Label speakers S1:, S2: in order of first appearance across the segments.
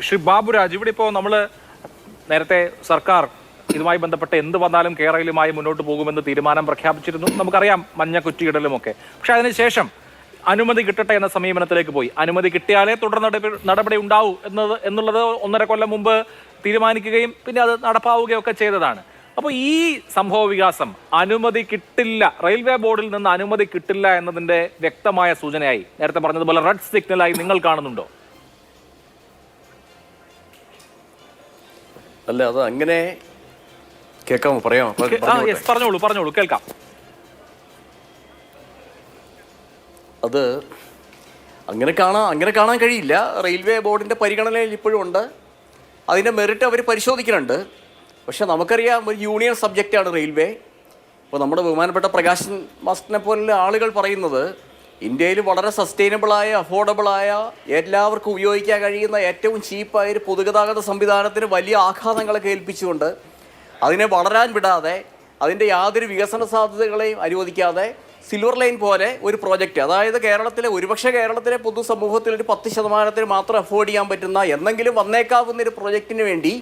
S1: ശ്രീ ബാബുരാജ്, ഇവിടെ ഇപ്പോൾ നമ്മൾ നേരത്തെ സർക്കാർ ഇതുമായി ബന്ധപ്പെട്ട് എന്ത് വന്നാലും കേരളയുമായി മുന്നോട്ട് പോകുമെന്ന് തീരുമാനം പ്രഖ്യാപിച്ചിരുന്നു. നമുക്കറിയാം മഞ്ഞ കുറ്റിയിടലുമൊക്കെ. പക്ഷെ അതിനുശേഷം അനുമതി കിട്ടട്ടെ എന്ന സമീപനത്തിലേക്ക് പോയി. അനുമതി കിട്ടിയാലേ തുടർ നടപടി ഉണ്ടാവൂ എന്നുള്ളത് 1.5 കൊല്ലം മുമ്പ് തീരുമാനിക്കുകയും പിന്നെ അത് നടപ്പാവുകയൊക്കെ ചെയ്തതാണ്. അപ്പോൾ ഈ സംഭവ വികാസം അനുമതി കിട്ടില്ല, റെയിൽവേ ബോർഡിൽ നിന്ന് അനുമതി കിട്ടില്ല എന്നതിന്റെ വ്യക്തമായ സൂചനയായി നേരത്തെ പറഞ്ഞതുപോലെ റെഡ് സിഗ്നലായി നിങ്ങൾ കാണുന്നുണ്ടോ?
S2: അല്ല, അത് അങ്ങനെ കേൾക്കാമോ? പറയാമോ?
S1: പറഞ്ഞോളൂ, കേൾക്കാം.
S2: അത് അങ്ങനെ കാണാൻ കഴിയില്ല. റെയിൽവേ ബോർഡിൻ്റെ പരിഗണനയിൽ ഇപ്പോഴും ഉണ്ട്. അതിൻ്റെ മെറിറ്റ് അവർ പരിശോധിക്കുന്നുണ്ട്. പക്ഷെ നമുക്കറിയാം, ഒരു യൂണിയൻ സബ്ജക്റ്റാണ് റെയിൽവേ. ഇപ്പോൾ നമ്മുടെ ബഹുമാനപ്പെട്ട പ്രകാശൻ മാസ്റ്ററിനെ പോലുള്ള ആളുകൾ പറയുന്നത് ഇന്ത്യയിൽ വളരെ സസ്റ്റൈനബിളായ, അഫോർഡബിളായ, എല്ലാവർക്കും ഉപയോഗിക്കാൻ കഴിയുന്ന ഏറ്റവും ചീപ്പായ ഒരു പൊതുഗതാഗത സംവിധാനത്തിന് വലിയ ആഘാതങ്ങളൊക്കെ ഏൽപ്പിച്ചുകൊണ്ട് അതിനെ വളരാൻ വിടാതെ, അതിൻ്റെ യാതൊരു വികസന സാധ്യതകളെയും അനുവദിക്കാതെ സിൽവർ ലൈൻ പോലെ ഒരു പ്രോജക്റ്റ്, അതായത് കേരളത്തിലെ പൊതുസമൂഹത്തിൽ ഒരു 10% മാത്രം അഫോർഡ് ചെയ്യാൻ പറ്റുന്ന എന്തെങ്കിലും വന്നേക്കാവുന്ന ഒരു പ്രോജക്റ്റിന് വേണ്ടി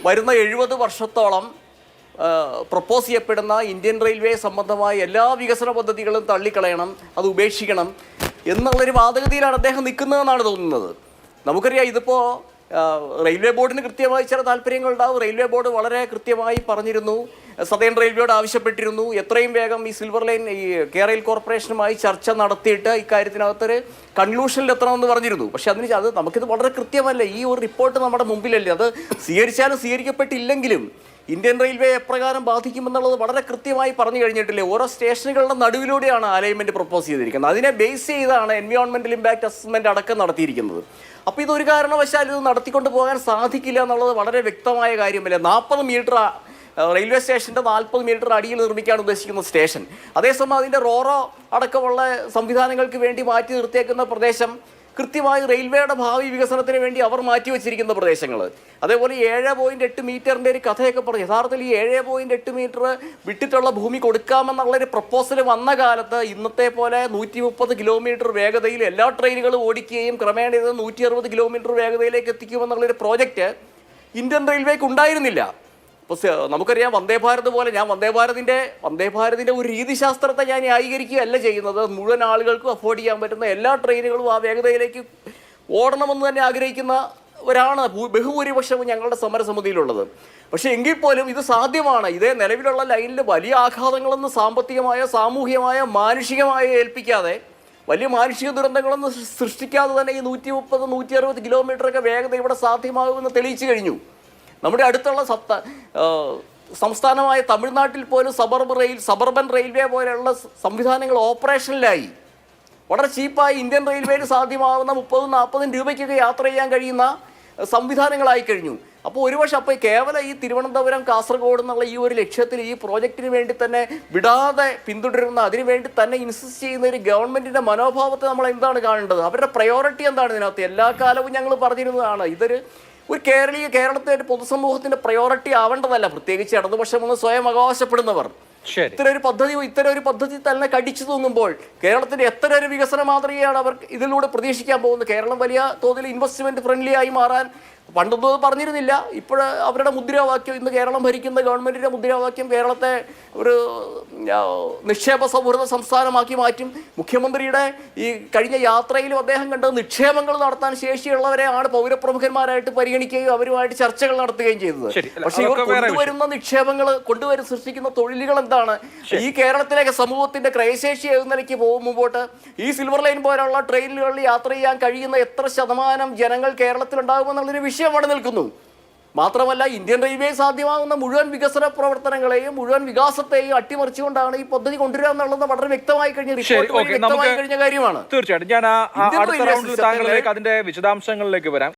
S2: വരുന്ന 70 വർഷത്തോളം പ്രപ്പോസ് ചെയ്യപ്പെടുന്ന ഇന്ത്യൻ റെയിൽവേ സംബന്ധമായ എല്ലാ വികസന പദ്ധതികളും തള്ളിക്കളയണം, അത് ഉപേക്ഷിക്കണം എന്നുള്ളൊരു വാദഗതിയിലാണ് അദ്ദേഹം നിൽക്കുന്നതെന്നാണ് തോന്നുന്നത്. നമുക്കറിയാം, ഇതിപ്പോൾ റെയിൽവേ ബോർഡിന് കൃത്യമായി ചില താല്പര്യങ്ങളുണ്ടാവും. റെയിൽവേ ബോർഡ് വളരെ കൃത്യമായി പറഞ്ഞിരുന്നു, സതേൺ റെയിൽവേയോട് ആവശ്യപ്പെട്ടിരുന്നു, എത്രയും വേഗം ഈ സിൽവർ ലൈൻ ഈ കേരള കോർപ്പറേഷനുമായി ചർച്ച നടത്തിയിട്ട് ഇക്കാര്യത്തിനകത്തൊരു കൺക്ലൂഷനിൽ എത്തണമെന്ന് പറഞ്ഞിരുന്നു. പക്ഷെ അത് നമുക്കിത് വളരെ കൃത്യമല്ല. ഈ ഒരു റിപ്പോർട്ട് നമ്മുടെ മുമ്പിലല്ലേ. അത് സ്വീകരിച്ചാലും സ്വീകരിക്കപ്പെട്ടില്ലെങ്കിലും ഇന്ത്യൻ റെയിൽവേ എപ്രകാരം ബാധിക്കുമെന്നുള്ളത് വളരെ കൃത്യമായി പറഞ്ഞു കഴിഞ്ഞിട്ടില്ലേ. ഓരോ സ്റ്റേഷനുകളുടെ നടുവിലൂടെയാണ് അലൈൻമെൻറ്റ് പ്രപ്പോസ് ചെയ്തിരിക്കുന്നത്. അതിനെ ബേസ് ചെയ്താണ് എൻവയോൺമെൻറ്റൽ ഇമ്പാക്റ്റ് അസസ്മെൻറ്റ് അടക്കം നടത്തിയിരിക്കുന്നത്. അപ്പോൾ ഇതൊരു കാരണവശാലും ഇത് നടത്തിക്കൊണ്ട് പോകാൻ സാധിക്കില്ല എന്നുള്ളത് വളരെ വ്യക്തമായ കാര്യമല്ലേ. 40 മീറ്റർ റെയിൽവേ സ്റ്റേഷൻ്റെ 40 മീറ്റർ അടിയിൽ നിർമ്മിക്കാൻ ഉദ്ദേശിക്കുന്ന സ്റ്റേഷൻ, അതേസമയം അതിൻ്റെ റോറോ അടക്കമുള്ള സംവിധാനങ്ങൾക്ക് വേണ്ടി മാറ്റി നിർത്തിയേക്കുന്ന പ്രദേശം കൃത്യമായി റെയിൽവേയുടെ ഭാവി വികസനത്തിന് വേണ്ടി അവർ മാറ്റിവെച്ചിരിക്കുന്ന പ്രദേശങ്ങൾ. അതേപോലെ 7.8 മീറ്ററിൻ്റെ ഒരു കഥയൊക്കെ പറഞ്ഞു. യഥാർത്ഥത്തിൽ ഈ 7.8 മീറ്റർ വിട്ടിട്ടുള്ള ഭൂമി കൊടുക്കാമെന്നുള്ളൊരു പ്രപ്പോസൽ വന്ന കാലത്ത് ഇന്നത്തെ പോലെ 130 കിലോമീറ്റർ വേഗതയിൽ എല്ലാ ട്രെയിനുകളും ഓടിക്കുകയും ക്രമേണ ഇത് 160 കിലോമീറ്റർ വേഗതയിലേക്ക് എത്തിക്കുമെന്നുള്ളൊരു പ്രോജക്റ്റ് ഇന്ത്യൻ റെയിൽവേക്ക് ഉണ്ടായിരുന്നില്ല. അപ്പോൾ നമുക്കറിയാം, വന്ദേ ഭാരത് പോലെ വന്ദേ ഭാരതിൻ്റെ ഒരു രീതിശാസ്ത്രത്തെ ഞാൻ ന്യായീകരിക്കുകയല്ല ചെയ്യുന്നത്. മുഴുവൻ ആളുകൾക്കും അഫോർഡ് ചെയ്യാൻ പറ്റുന്ന എല്ലാ ട്രെയിനുകളും ആ വേഗതയിലേക്ക് ഓടണമെന്ന് തന്നെ ആഗ്രഹിക്കുന്നവരാണ് ബഹുഭൂരിപക്ഷവും ഞങ്ങളുടെ സമരസമിതിയിലുള്ളത്. പക്ഷേ എങ്കിൽ പോലും ഇത് സാധ്യമാണ്. ഇതേ നിലവിലുള്ള ലൈനിൽ വലിയ ആഘാതങ്ങളൊന്നും സാമ്പത്തികമായ, സാമൂഹികമായ, മാനുഷികമായ ഏൽപ്പിക്കാതെ, വലിയ മാനുഷിക ദുരന്തങ്ങളൊന്നും സൃഷ്ടിക്കാതെ തന്നെ ഈ 130-160 കിലോമീറ്ററൊക്കെ വേഗത ഇവിടെ സാധ്യമാകുമെന്ന് തെളിയിച്ചു കഴിഞ്ഞു. നമ്മുടെ അടുത്തുള്ള സംസ്ഥാനമായ തമിഴ്നാട്ടിൽ പോലും സബർബൻ റെയിൽവേ പോലെയുള്ള സംവിധാനങ്ങൾ ഓപ്പറേഷനിലായി. വളരെ ചീപ്പായി ഇന്ത്യൻ റെയിൽവേയിൽ സാധ്യമാകുന്ന 30-40 രൂപയ്ക്കൊക്കെ യാത്ര ചെയ്യാൻ കഴിയുന്ന സംവിധാനങ്ങളായി കഴിഞ്ഞു. അപ്പോൾ ഒരുപക്ഷെ കേവലം ഈ തിരുവനന്തപുരം, കാസർഗോഡ് എന്നുള്ള ഈ ഒരു ലക്ഷ്യത്തിൽ, ഈ പ്രോജക്റ്റിന് വേണ്ടി തന്നെ വിടാതെ പിന്തുടരുന്ന, അതിനുവേണ്ടി തന്നെ ഇൻസിസ്റ്റ് ചെയ്യുന്ന ഒരു ഗവൺമെൻറ്റിൻ്റെ മനോഭാവത്തെ നമ്മൾ എന്താണ് കാണേണ്ടത്? അവരുടെ പ്രയോറിറ്റി എന്താണ് ഇതിനകത്ത്? എല്ലാ കാലവും ഞങ്ങൾ പറഞ്ഞിരുന്നതാണ്, ഒരു കേരളത്തിലെ ഒരു പൊതുസമൂഹത്തിന്റെ പ്രയോറിറ്റി ആവേണ്ടതല്ല, പ്രത്യേകിച്ച് ഇടതുപക്ഷം എന്ന് സ്വയം അവകാശപ്പെടുന്നവർ. ഇത്തരം ഒരു പദ്ധതി തന്നെ കടിച്ചു തൂങ്ങുമ്പോൾ കേരളത്തിന്റെ എത്ര ഒരു വികസന മാതൃകയാണ് അവർ ഇതിലൂടെ പ്രതീക്ഷിക്കാൻ പോകുന്നത്? കേരളം വലിയ തോതിൽ ഇൻവെസ്റ്റ്മെന്റ് ഫ്രണ്ട്ലി ആയി മാറാൻ പണ്ടൊന്നും പറഞ്ഞിരുന്നില്ല. ഇപ്പോൾ അവരുടെ മുദ്രാവാക്യം, ഇന്ന് കേരളം ഭരിക്കുന്ന ഗവൺമെൻറ്റിൻ്റെ മുദ്രാവാക്യം കേരളത്തെ ഒരു നിക്ഷേപ സൗഹൃദ സംസ്ഥാനമാക്കി മാറ്റും. മുഖ്യമന്ത്രിയുടെ ഈ കഴിഞ്ഞ യാത്രയിലും അദ്ദേഹം കണ്ടത് നിക്ഷേപങ്ങൾ നടത്താൻ ശേഷിയുള്ളവരെയാണ് പൗരപ്രമുഖന്മാരായിട്ട് പരിഗണിക്കുകയും അവരുമായിട്ട് ചർച്ചകൾ നടത്തുകയും ചെയ്തത്. പക്ഷേ ഇവർ കൊണ്ടുവരുന്ന നിക്ഷേപങ്ങൾ സൃഷ്ടിക്കുന്ന തൊഴിലുകൾ എന്താണ്? ഈ കേരളത്തിലെ സമൂഹത്തിന്റെ ക്രയശേഷി എഴുന്നള്ളിക്ക് പോകും മുമ്പോട്ട് ഈ സിൽവർ ലൈൻ പോലുള്ള ട്രെയിനുകളിൽ യാത്ര ചെയ്യാൻ കഴിയുന്ന എത്ര ശതമാനം ജനങ്ങൾ കേരളത്തിലുണ്ടാകുമെന്നുള്ളൊരു വിഷയം അവിടെ നിൽക്കുന്നു. മാത്രമല്ല, ഇന്ത്യൻ റെയിൽവേ സാധ്യമാകുന്ന മുഴുവൻ വികസന പ്രവർത്തനങ്ങളെയും, മുഴുവൻ വികാസത്തെയും അട്ടിമറിച്ചുകൊണ്ടാണ് ഈ പദ്ധതി കൊണ്ടുവരിക എന്നുള്ളത് വളരെ വ്യക്തമായി കഴിഞ്ഞ കാര്യമാണ്.
S1: തീർച്ചയായിട്ടും ഞാൻ അടുത്ത റൗണ്ടിൽ താങ്കളിലേക്ക് അതിന്റെ വിശദാംശങ്ങളിലേക്ക് വരാം.